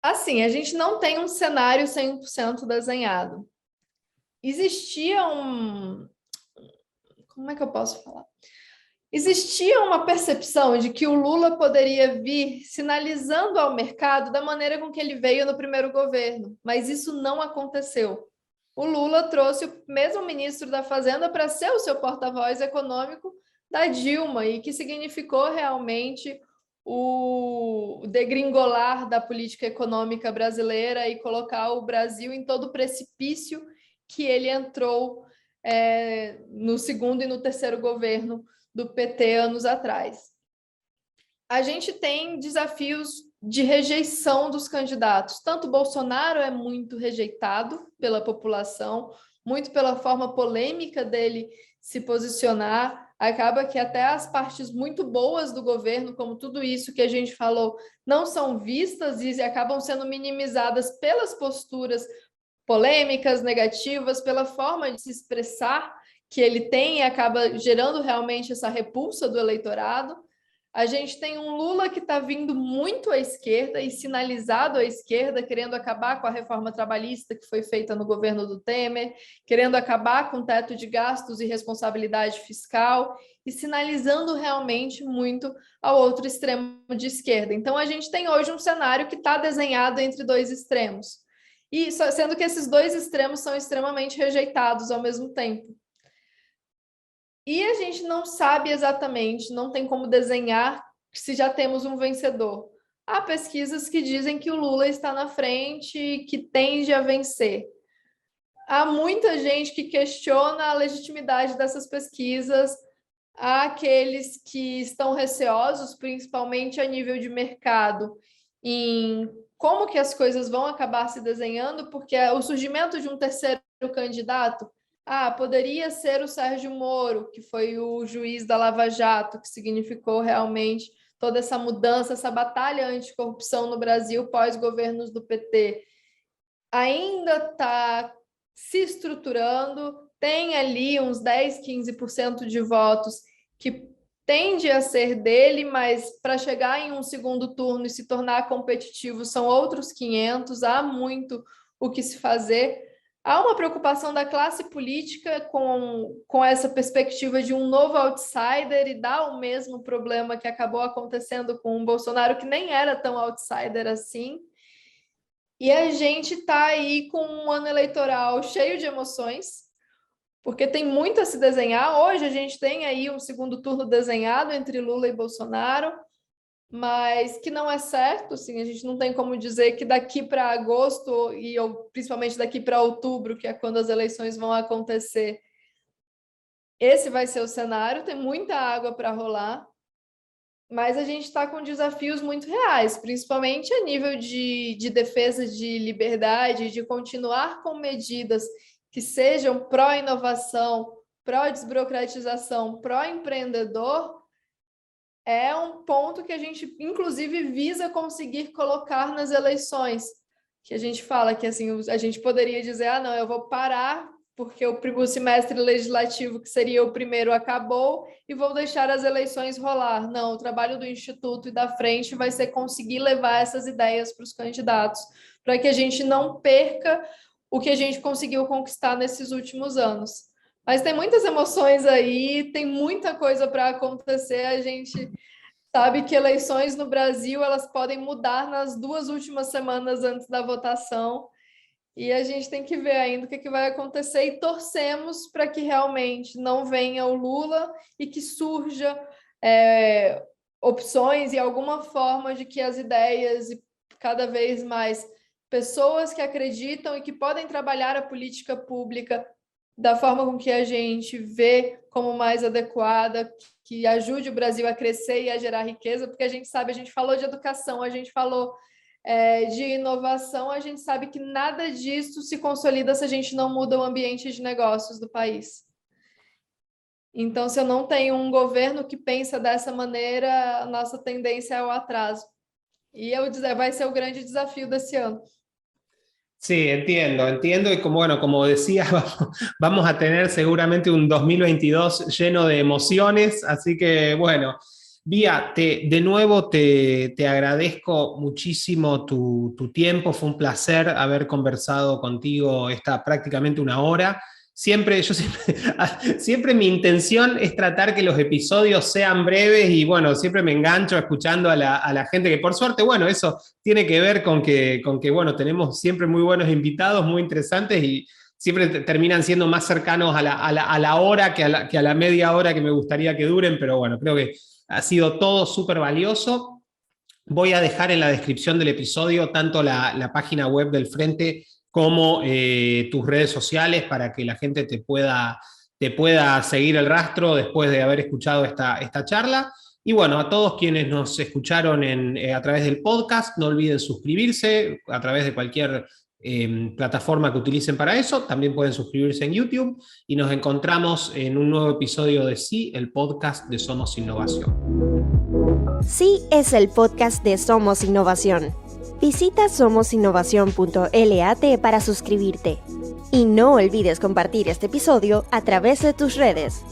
Assim, a gente não tem um cenário 100% desenhado. Existia Como é que eu posso falar? Existia uma percepção de que o Lula poderia vir sinalizando ao mercado da maneira com que ele veio no primeiro governo, mas isso não aconteceu. O Lula trouxe o mesmo ministro da Fazenda para ser o seu porta-voz econômico da Dilma, e que significou realmente o degringolar da política econômica brasileira e colocar o Brasil em todo o precipício que ele entrou no segundo e no terceiro governo do PT anos atrás. A gente tem desafios de rejeição dos candidatos. Tanto Bolsonaro é muito rejeitado pela população, muito pela forma polêmica dele se posicionar. Acaba que até as partes muito boas do governo, como tudo isso que a gente falou, não são vistas e acabam sendo minimizadas pelas posturas polêmicas, negativas, pela forma de se expressar que ele tem e acaba gerando realmente essa repulsa do eleitorado. A gente tem um Lula que está vindo muito à esquerda e sinalizado à esquerda, querendo acabar com a reforma trabalhista que foi feita no governo do Temer, querendo acabar com o teto de gastos e responsabilidade fiscal e sinalizando realmente muito ao outro extremo de esquerda. Então, a gente tem hoje um cenário que está desenhado entre dois extremos, e sendo que esses dois extremos são extremamente rejeitados ao mesmo tempo. E a gente não sabe exatamente, não tem como desenhar se já temos um vencedor. Há pesquisas que dizem que o Lula está na frente e que tende a vencer. Há muita gente que questiona a legitimidade dessas pesquisas, há aqueles que estão receosos, principalmente a nível de mercado, em como que as coisas vão acabar se desenhando, porque o surgimento de um terceiro candidato poderia ser o Sérgio Moro, que foi o juiz da Lava Jato, que significou realmente toda essa mudança, essa batalha anticorrupção no Brasil pós-governos do PT. Ainda está se estruturando, tem ali uns 10, 15% de votos que tende a ser dele, mas para chegar em um segundo turno e se tornar competitivo são outros 500, há muito o que se fazer. Há uma preocupação da classe política com essa perspectiva de um novo outsider, e dá o mesmo problema que acabou acontecendo com o Bolsonaro, que nem era tão outsider assim. E a gente está aí com um ano eleitoral cheio de emoções, porque tem muito a se desenhar. Hoje a gente tem aí um segundo turno desenhado entre Lula e Bolsonaro, mas que não é certo, assim, a gente não tem como dizer que daqui para agosto, ou principalmente daqui para outubro, que é quando as eleições vão acontecer, esse vai ser o cenário. Tem muita água para rolar, mas a gente está com desafios muito reais, principalmente a nível de defesa de liberdade, de continuar com medidas que sejam pró-inovação, pró-desburocratização, pró-empreendedor. É um ponto que a gente, inclusive, visa conseguir colocar nas eleições, que a gente fala que assim, a gente poderia dizer, não, eu vou parar porque o semestre legislativo, que seria o primeiro, acabou, e vou deixar as eleições rolar. Não, o trabalho do Instituto e da Frente vai ser conseguir levar essas ideias para os candidatos, para que a gente não perca o que a gente conseguiu conquistar nesses últimos anos. Mas tem muitas emoções aí, tem muita coisa para acontecer. A gente sabe que eleições no Brasil, elas podem mudar nas 2 últimas semanas antes da votação, e a gente tem que ver ainda o que vai acontecer, e torcemos para que realmente não venha o Lula e que surja opções e alguma forma de que as ideias e cada vez mais pessoas que acreditam e que podem trabalhar a política pública da forma com que a gente vê como mais adequada, que ajude o Brasil a crescer e a gerar riqueza, porque a gente sabe, a gente falou de educação, a gente falou de inovação, a gente sabe que nada disso se consolida se a gente não muda o ambiente de negócios do país. Então, se eu não tenho um governo que pensa dessa maneira, a nossa tendência é o atraso. Y vai ser el gran desafío de este año. Sí, entiendo y como decía, vamos a tener seguramente un 2022 lleno de emociones, así que bueno, Bia, de nuevo te agradezco muchísimo tu tiempo, fue un placer haber conversado contigo prácticamente una hora. Siempre mi intención es tratar que los episodios sean breves y bueno, siempre me engancho escuchando a la gente, que por suerte, bueno, eso tiene que ver con que bueno, tenemos siempre muy buenos invitados, muy interesantes y siempre terminan siendo más cercanos a la hora que a la media hora que me gustaría que duren, pero bueno, creo que ha sido todo súper valioso. Voy a dejar en la descripción del episodio tanto la página web del Frente como tus redes sociales para que la gente te pueda seguir el rastro después de haber escuchado esta charla. Y bueno, a todos quienes nos escucharon a través del podcast, no olviden suscribirse a través de cualquier plataforma que utilicen para eso. También pueden suscribirse en YouTube y nos encontramos en un nuevo episodio de Sí, el podcast de Somos Innovación. Sí es el podcast de Somos Innovación. Visita somosinnovacion.lat para suscribirte. Y no olvides compartir este episodio a través de tus redes.